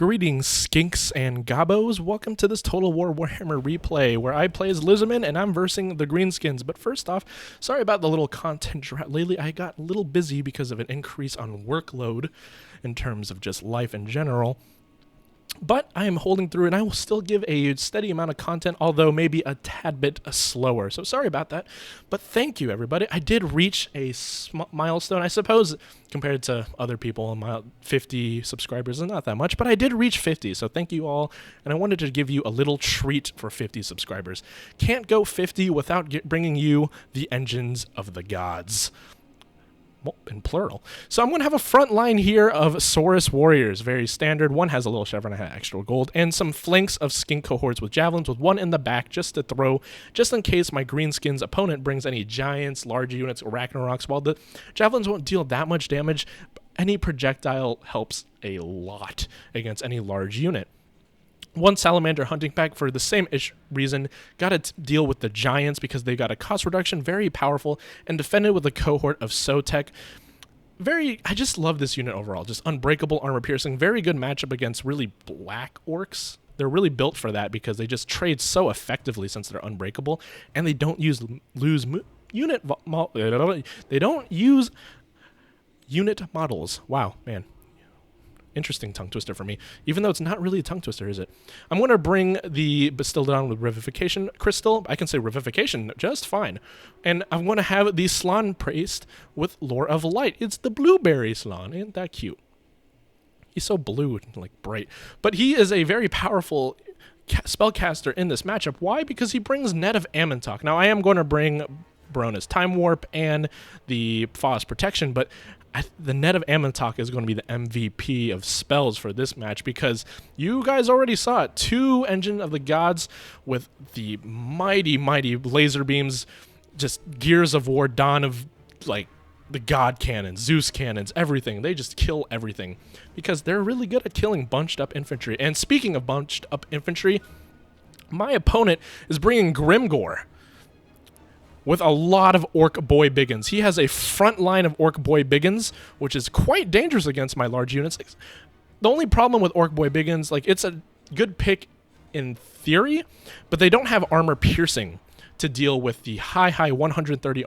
Greetings, skinks and gobos. Welcome to this Total War Warhammer replay, where I play as Lizardman and I'm versing the Greenskins. But first off, sorry about the little content drought. Lately, I got a little busy because of an increase on workload in terms of just life in general. But I am holding through, and I will still give a steady amount of content, although maybe a tad bit slower. So sorry about that. But thank you, everybody. I did reach a milestone, I suppose, compared to other people. 50 subscribers is not that much, but I did reach 50. So thank you all. And I wanted to give you a little treat for 50 subscribers. Can't go 50 without bringing you the engines of the gods. Well, in plural. So I'm going to have a front line here of Saurus warriors, very standard. One has a little chevron, I had extra gold, and some flanks of skink cohorts with javelins, with one in the back just to throw, just in case my Greenskins opponent brings any giants, large units, or Ragnaroks. While the javelins won't deal that much damage, any projectile helps a lot against any large unit. One salamander hunting pack for the same reason. Got to deal with the giants because they got a cost reduction, very powerful, and defended with a cohort of Sotek. I just love this unit overall. Just unbreakable, armor piercing, very good matchup against really black orcs. They're really built for that because they just trade so effectively since they're unbreakable, and they don't use unit models. Wow, man. Interesting tongue twister for me, even though it's not really a tongue twister, is it? I'm going to bring the Bastildon with Revivification Crystal. I can say Revivification just fine. And I'm going to have the Slan Priest with Lore of Light. It's the Blueberry Slan. Ain't that cute? He's so blue and like bright. But he is a very powerful spellcaster in this matchup. Why? Because he brings Net of Ammontok. Now, I am going to bring Barona's Time Warp and the Phos Protection, but the Net of Ammontok is going to be the MVP of spells for this match because you guys already saw it. 2 Engine of the Gods with the mighty, mighty laser beams, just Gears of War, Dawn of, like, the God cannons, Zeus cannons, everything. They just kill everything because they're really good at killing bunched up infantry. And speaking of bunched up infantry, my opponent is bringing Grimgor with a lot of Orc Boy Biggins. He has a front line of Orc Boy Biggins, which is quite dangerous against my large units. The only problem with Orc Boy Biggins, like, it's a good pick in theory, but they don't have armor piercing to deal with the high 130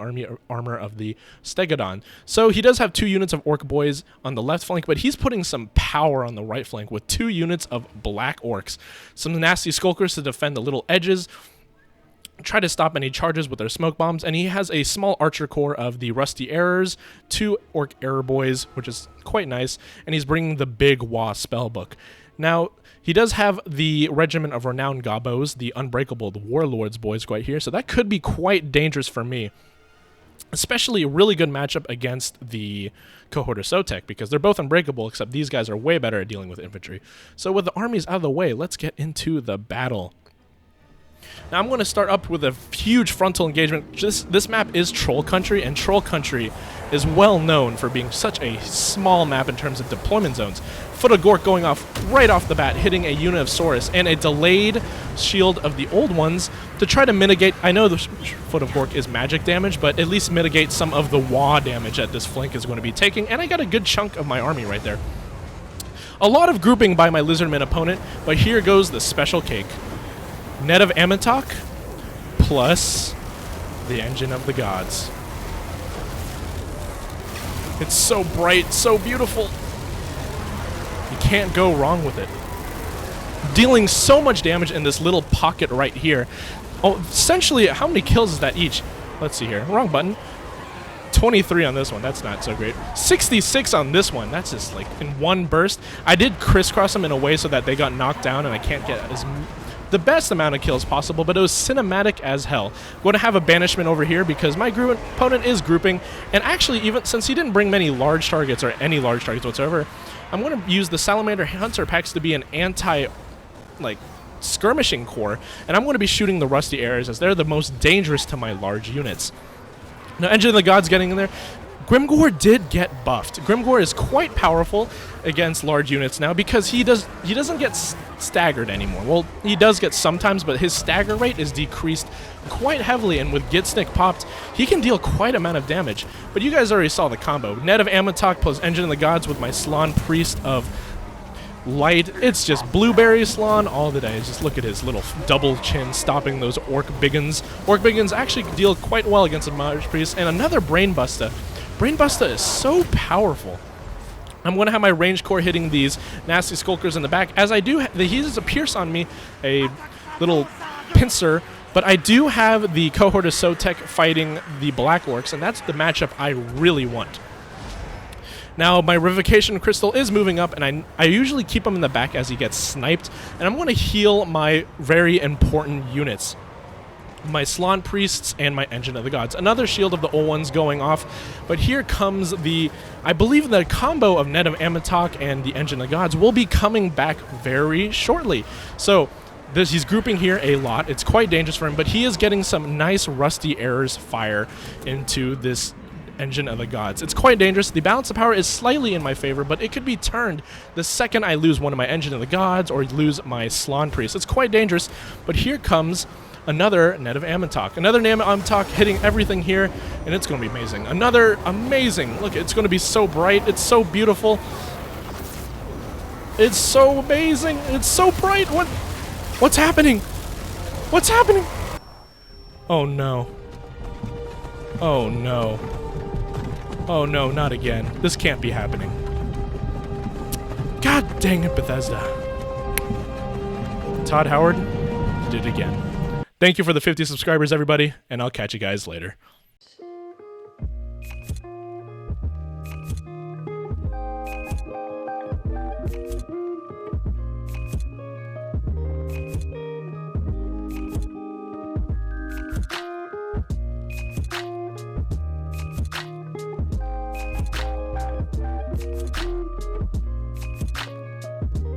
armor of the Stegodon. So he does have 2 units of Orc Boys on the left flank, but he's putting some power on the right flank with 2 units of Black Orcs. Some nasty Skulkers to defend the little edges, try to stop any charges with their smoke bombs, and he has a small archer corps of the Rusty Errors, 2 Orc Error Boys, which is quite nice, and he's bringing the big Wa spellbook. Now, he does have the Regiment of Renowned Gobos, the Unbreakable, the Warlords boys right here, so that could be quite dangerous for me. Especially a really good matchup against the Cohort of Sotek, because they're both unbreakable, except these guys are way better at dealing with infantry. So with the armies out of the way, let's get into the battle. Now I'm going to start up with a huge frontal engagement. This map is Troll Country, and Troll Country is well known for being such a small map in terms of deployment zones. Foot of Gork going off right off the bat, hitting a unit of Saurus, and a delayed shield of the old ones to try to mitigate. I know the Foot of Gork is magic damage, but at least mitigate some of the Wa damage that this flank is going to be taking, and I got a good chunk of my army right there. A lot of grouping by my Lizardman opponent, but here goes the special cake. Net of Ammontok plus the Engine of the Gods. It's so bright, so beautiful. You can't go wrong with it. Dealing so much damage in this little pocket right here. Oh, essentially, how many kills is that each? Let's see here. Wrong button. 23 on this one. That's not so great. 66 on this one. That's just like in one burst. I did crisscross them in a way so that they got knocked down and I can't get the best amount of kills possible, but it was cinematic as hell. I'm going to have a banishment over here because my opponent is grouping, and actually, even since he didn't bring many large targets or any large targets whatsoever, I'm going to use the Salamander Hunter packs to be an skirmishing corps, and I'm going to be shooting the Rusty Arrows as they're the most dangerous to my large units. Now, Engine of the Gods getting in there. Grimgor did get buffed. Grimgor is quite powerful against large units now because he doesn't get staggered anymore. Well, he does get sometimes, but his stagger rate is decreased quite heavily, and with Gitsnick popped, he can deal quite amount of damage. But you guys already saw the combo. Net of Ammontok plus Engine of the Gods with my Slan Priest of light. It's just blueberry Slan all the day. Just look at his little double chin stopping those Orc Biggins. Orc Biggins actually deal quite well against a March Priest. And another Brainbuster. Brainbuster is so powerful. I'm going to have my range core hitting these nasty skulkers in the back. As I do, he has a pierce on me, a little pincer, but I do have the cohort of Sotek fighting the Black Orcs, and that's the matchup I really want. Now, my Revivification Crystal is moving up, and I usually keep him in the back as he gets sniped, and I'm going to heal my very important units. My Slan Priests and my Engine of the Gods. Another Shield of the Old Ones going off, but here comes the, I believe the combo of Net of Amatok and the Engine of the Gods will be coming back very shortly. So, he's grouping here a lot. It's quite dangerous for him, but he is getting some nice Rusty Arrows fire into this Engine of the Gods. It's quite dangerous. The balance of power is slightly in my favor, but it could be turned the second I lose one of my Engine of the Gods or lose my Slan Priest. It's quite dangerous, but here comes another Net of Amatok. Another Net of Amatok hitting everything here, and it's going to be amazing. Another amazing. Look, it's going to be so bright. It's so beautiful. It's so amazing. It's so bright. What's happening? What's happening? Oh, no. Oh, no. Oh, no, not again. This can't be happening. God dang it, Bethesda. Todd Howard did it again. Thank you for the 50 subscribers, everybody, and I'll catch you guys later.